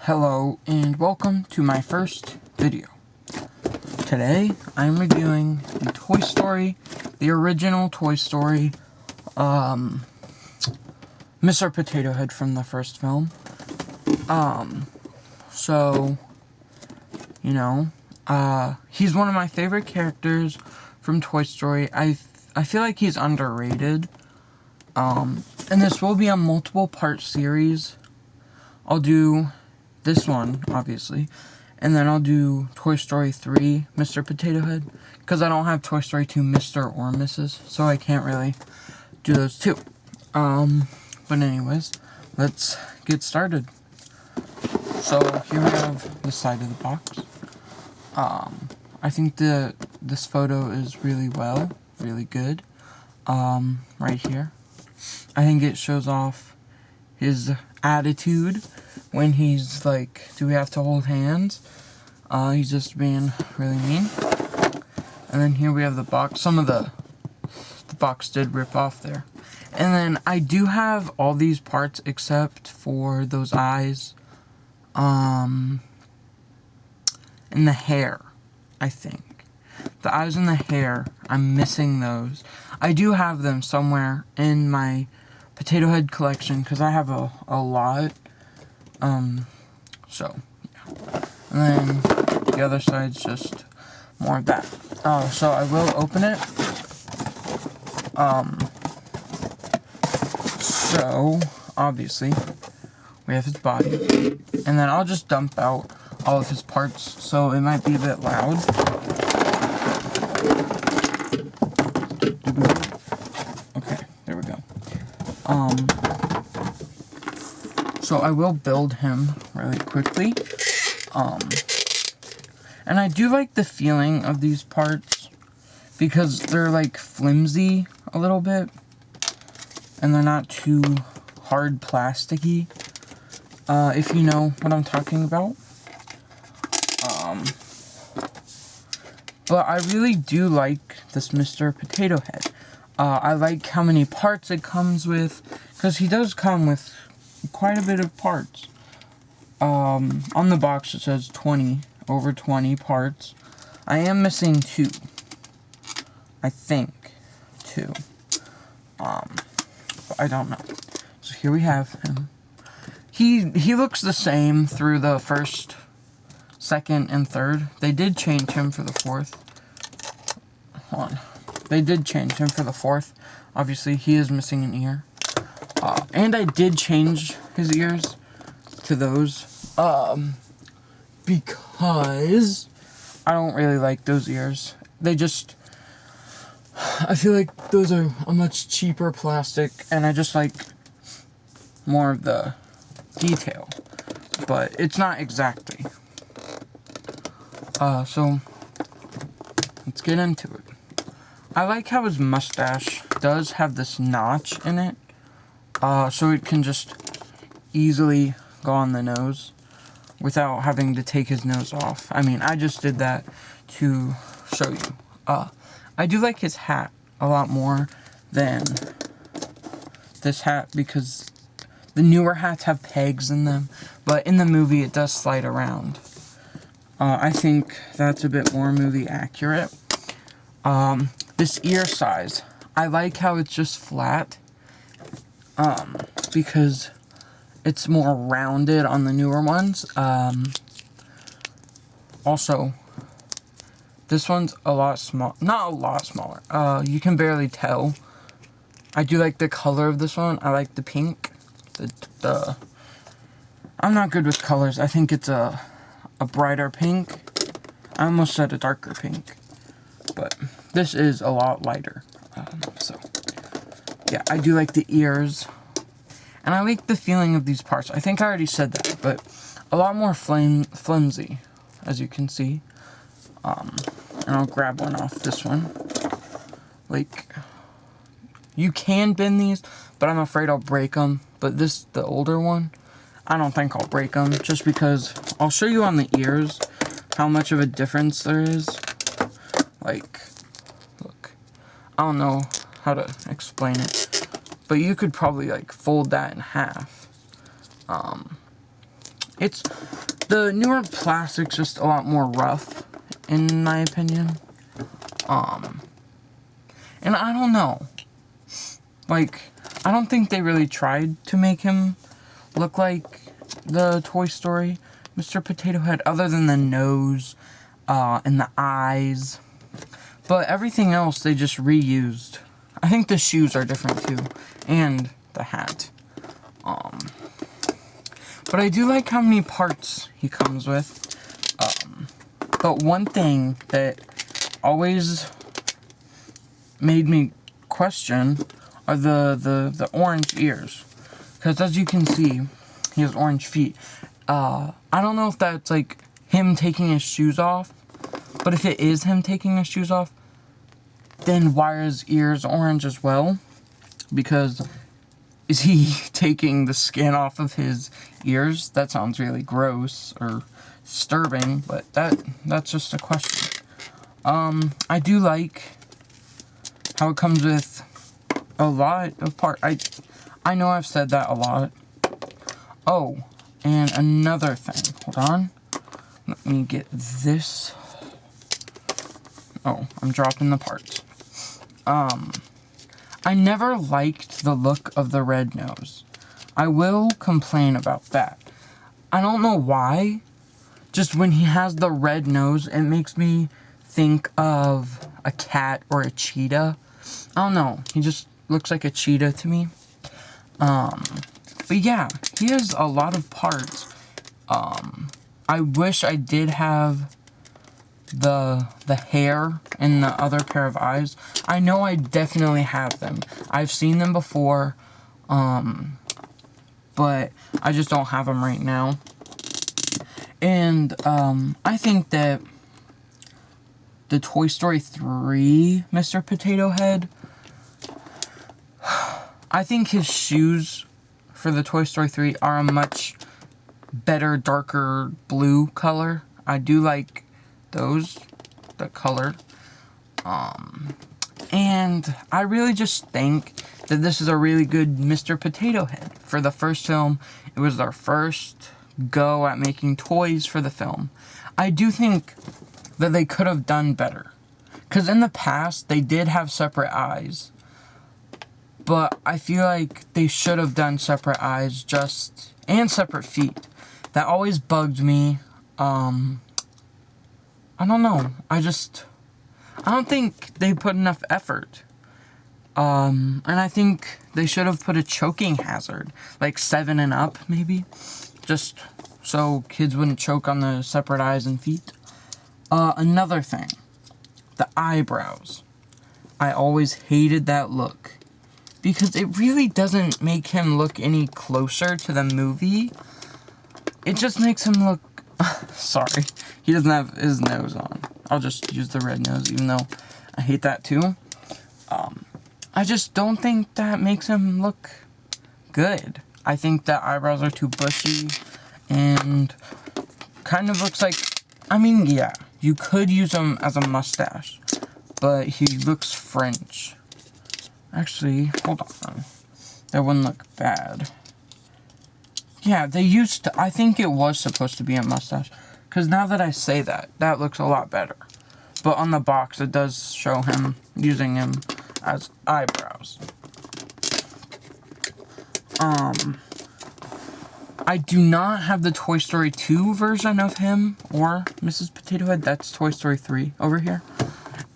Hello and welcome to my first video. Today I'm reviewing the Toy Story, the original Toy Story, Mr. Potato Head from the first film. He's one of my favorite characters from Toy Story. I feel like he's underrated. And this will be a multiple part series. I'll do this one, obviously, and then I'll do Toy Story 3, Mr. Potato Head, because I don't have Toy Story 2, Mr. or Mrs., so I can't really do those two. But anyways, let's get started. So, here we have the side of the box. I think this photo is really good, right here. I think it shows off his attitude when he's like, do we have to hold hands? He's just being really mean. And then here we have the box. Some of the box did rip off there. And then I do have all these parts except for those eyes, and the hair, I think. The eyes and the hair, I'm missing those. I do have them somewhere in my Potato Head collection, because I have a lot. So, yeah. And then the other side's just more of that. So I will open it. So, obviously, we have his body. And then I'll just dump out all of his parts, so it might be a bit loud. Okay, there we go. So I will build him really quickly. And I do like the feeling of these parts because they're like flimsy a little bit and they're not too hard plasticky, if you know what I'm talking about. But I really do like this Mr. Potato Head. I like how many parts it comes with, because he does come with quite a bit of parts. On the box it says over 20 parts. I am missing 2. I think 2. But I don't know. So here we have him. He looks the same through the first, second, and third. They did change him for the fourth. Hold on. They did change him for the fourth. Obviously, he is missing an ear. And I did change his ears to those, because I don't really like those ears. I feel like those are a much cheaper plastic, and I just like more of the detail. But it's not exactly. So, let's get into it. I like how his mustache does have this notch in it, so it can just easily go on the nose without having to take his nose off. I mean, I just did that to show you. I do like his hat a lot more than this hat because the newer hats have pegs in them, but in the movie it does slide around. I think that's a bit more movie accurate. This ear size, I like how it's just flat, because it's more rounded on the newer ones. Also, this one's a lot not a lot smaller. You can barely tell. I do like the color of this one. I like the pink. I'm not good with colors. I think it's a brighter pink. I almost said a darker pink, but this is a lot lighter. So, yeah, I do like the ears. And I like the feeling of these parts. I think I already said that, but a lot more flimsy, as you can see. And I'll grab one off this one. Like, you can bend these, but I'm afraid I'll break them. But the older one, I don't think I'll break them, just because I'll show you on the ears how much of a difference there is. Like, look, I don't know how to explain it, but you could probably like fold that in half, It's, the newer plastic's just a lot more rough, in my opinion. And I don't know. Like, I don't think they really tried to make him look like the Toy Story Mr. Potato Head, other than the nose, and the eyes. But everything else they just reused. I think the shoes are different too, and the hat. But I do like how many parts he comes with. But one thing that always made me question are the orange ears. Because as you can see, he has orange feet. I don't know if that's like him taking his shoes off. But if it is him taking his shoes off, then why are his ears orange as well? Because is he taking the skin off of his ears? That sounds really gross or disturbing, but that's just a question. I do like how it comes with a lot of parts. I know I've said that a lot. Oh, and another thing. Hold on. Let me get this. Oh, I'm dropping the parts. I never liked the look of the red nose. I will complain about that. I don't know why. Just when he has the red nose, it makes me think of a cat or a cheetah. I don't know. He just looks like a cheetah to me. But yeah, he has a lot of parts. I wish I did have the hair and the other pair of eyes. I know I definitely have them. I've seen them before, but I just don't have them right now. And I think that the Toy Story 3 Mr. Potato Head, I think his shoes for the Toy Story 3 are a much better, darker blue color. I do like those, the color. And I really just think that this is a really good Mr. Potato Head. For the first film, it was their first go at making toys for the film. I do think that they could have done better. Because in the past, they did have separate eyes. But I feel like they should have done separate eyes and separate feet. That always bugged me. I don't know. I don't think they put enough effort. And I think they should have put a choking hazard. Like 7 and up, maybe. Just so kids wouldn't choke on the separate eyes and feet. Another thing. The eyebrows. I always hated that look. Because it really doesn't make him look any closer to the movie. It just makes him look... Sorry. He doesn't have his nose on. I'll just use the red nose, even though I hate that too. I just don't think that makes him look good. I think that eyebrows are too bushy. And kind of looks like... I mean, yeah. You could use him as a mustache. But he looks French. Actually, hold on. That wouldn't look bad. Yeah, they used to... I think it was supposed to be a mustache. Because now that I say that, that looks a lot better. But on the box, it does show him using him as eyebrows. I do not have the Toy Story 2 version of him or Mrs. Potato Head. That's Toy Story 3 over here.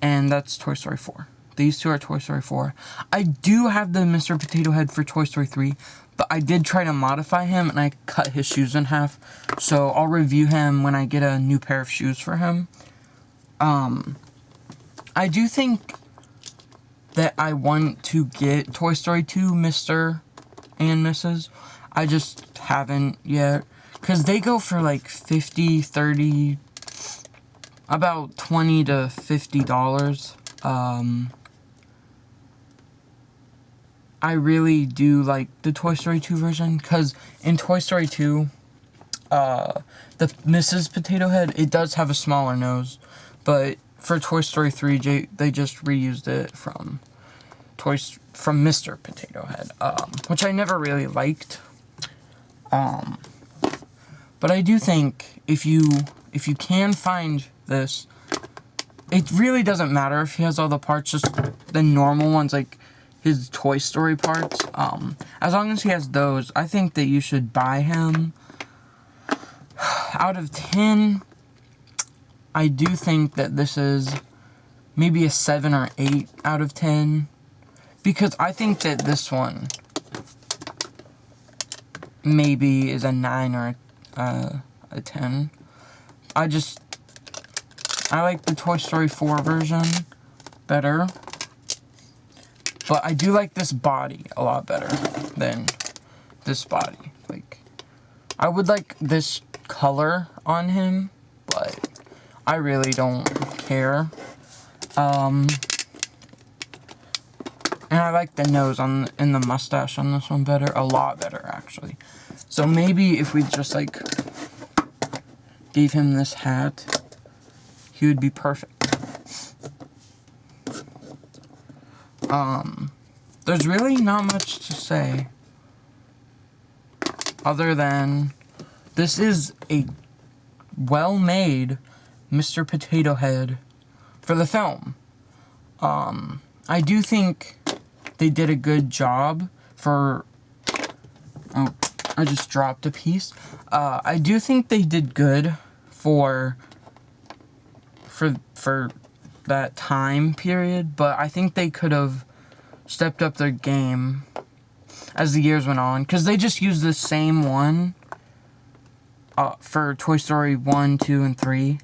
And that's Toy Story 4. These two are Toy Story 4. I do have the Mr. Potato Head for Toy Story 3, but I did try to modify him, and I cut his shoes in half. So I'll review him when I get a new pair of shoes for him. I do think that I want to get Toy Story 2 Mr. and Mrs. I just haven't yet. Because they go for like 50, 30, about $20 to $50. I really do like the Toy Story 2 version, because in Toy Story 2, the Mrs. Potato Head, it does have a smaller nose, but for Toy Story 3, they just reused it from Mr. Potato Head, which I never really liked. But I do think if you can find this, it really doesn't matter if he has all the parts, just the normal ones, like his Toy Story parts. As long as he has those, I think that you should buy him. Out of 10, I do think that this is maybe a 7 or 8 out of 10. Because I think that this one maybe is a 9 or a 10. I like the Toy Story 4 version better. But I do like this body a lot better than this body. Like, I would like this color on him, but I really don't care. And I like the nose and the mustache on this one better. A lot better, actually. So maybe if we just, like, gave him this hat, he would be perfect. There's really not much to say. Other than, this is a well-made Mr. Potato Head for the film. I do think they did a good job for... Oh, I just dropped a piece. I do think they did good for that time period, but I think they could have stepped up their game as the years went on, because they just used the same one for Toy Story 1, 2, and 3.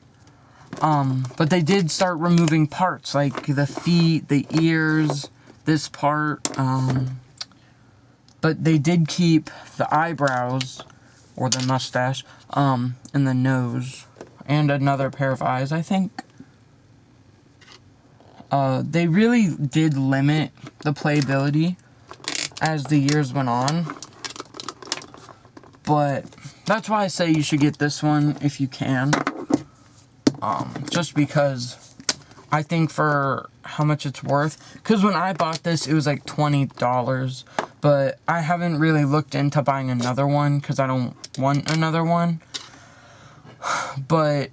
But they did start removing parts, like the feet, the ears, this part, but they did keep the eyebrows, or the mustache, and the nose, and another pair of eyes, I think. They really did limit the playability as the years went on, but that's why I say you should get this one if you can. Just because I think for how much it's worth, because when I bought this, it was like $20, but I haven't really looked into buying another one, because I don't want another one, but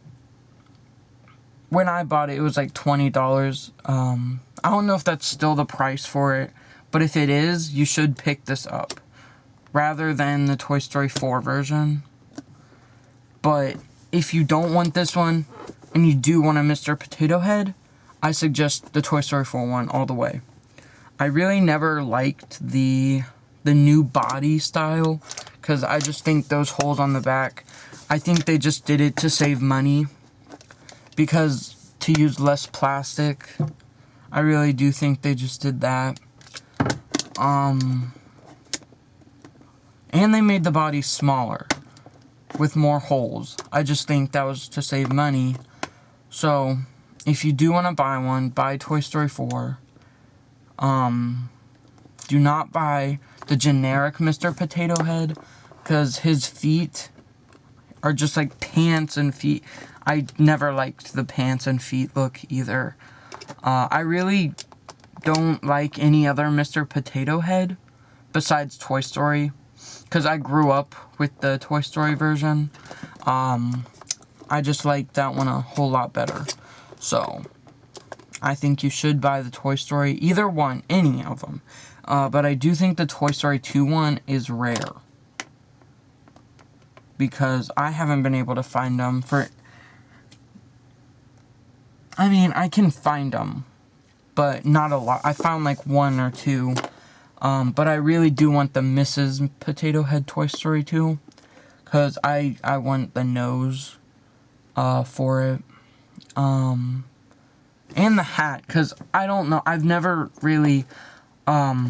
when I bought it, it was like $20, I don't know if that's still the price for it, but if it is, you should pick this up, rather than the Toy Story 4 version. But if you don't want this one, and you do want a Mr. Potato Head, I suggest the Toy Story 4 one all the way. I really never liked the new body style, because I just think those holes on the back, I think they just did it to save money, because to use less plastic, I really do think they just did that. And they made the body smaller, with more holes. I just think that was to save money. So, if you do want to buy one, buy Toy Story 4. Do not buy the generic Mr. Potato Head, because his feet are just like pants and feet. I never liked the pants and feet look either. I really don't like any other Mr. Potato Head besides Toy Story, because I grew up with the Toy Story version. I just like that one a whole lot better. So, I think you should buy the Toy Story, either one, any of them. But I do think the Toy Story 2 one is rare, because I haven't been able to find them for... I mean, I can find them, but not a lot. I found like 1 or 2. But I really do want the Mrs. Potato Head Toy Story 2, because I want the nose for it. And the hat, because I don't know, I've never really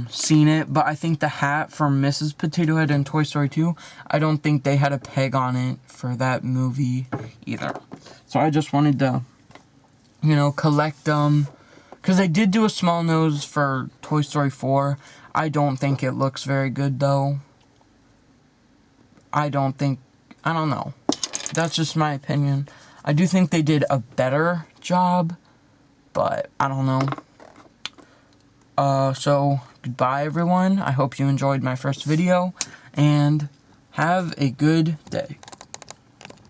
seen it, but I think the hat from Mrs. Potato Head and Toy Story 2, I don't think they had a peg on it for that movie either. So I just wanted to, you know, collect them, because they did do a small nose for Toy Story 4. I don't think it looks very good, though. I don't know. That's just my opinion. I do think they did a better job, but I don't know. So, goodbye, everyone. I hope you enjoyed my first video, and have a good day.